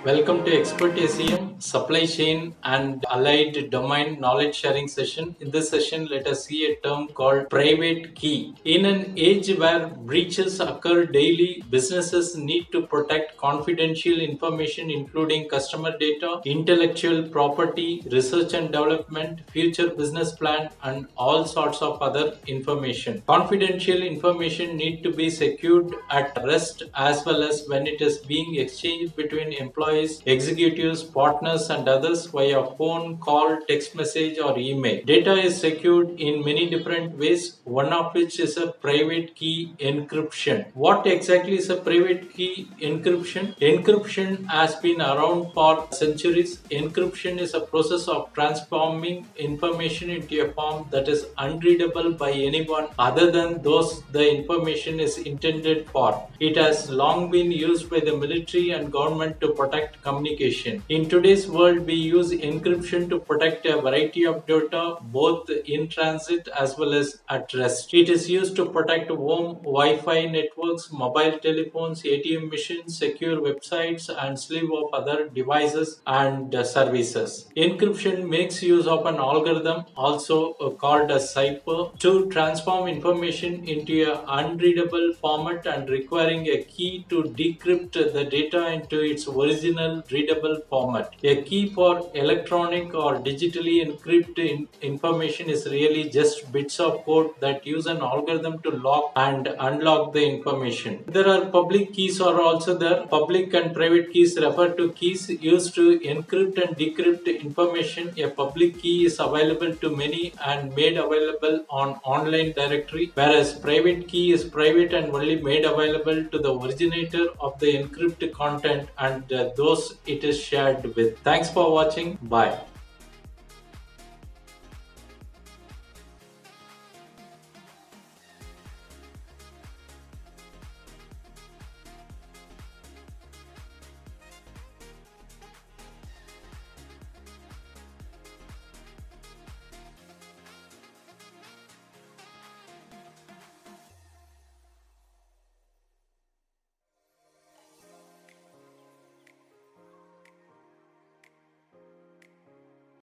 Welcome to Expert SEM, Supply Chain and Allied Domain Knowledge Sharing session. In this session, let us see a term called private key. In an age where breaches occur daily, businesses need to protect confidential information including customer data, intellectual property, research and development, future business plan, and all sorts of other information. Confidential information need to be secured at rest as well as when it is being exchanged between employees, executives, partners, and others via phone, call, text message, or email. Data is secured in many different ways, one of which is a private key encryption. What exactly is a private key encryption? Encryption has been around for centuries. Encryption is a process of transforming information into a form that is unreadable by anyone other than those the information is intended for. It has long been used by the military and government to protect communication. In today's world, we use encryption to protect a variety of data, both in transit as well as at rest. It is used to protect home Wi-Fi networks, mobile telephones, ATM machines, secure websites, and slew of other devices and services. Encryption makes use of an algorithm, also called a cipher, to transform information into an unreadable format and requiring a key to decrypt the data into its original readable format. A key for electronic or digitally encrypted information is really just bits of code that use an algorithm to lock and unlock the information. There are public keys are also there. Public and private keys refer to keys used to encrypt and decrypt information. A public key is available to many and made available on online directory, whereas private key is private and only made available to the originator of the encrypted content and those it is shared with. Thanks for watching. Bye.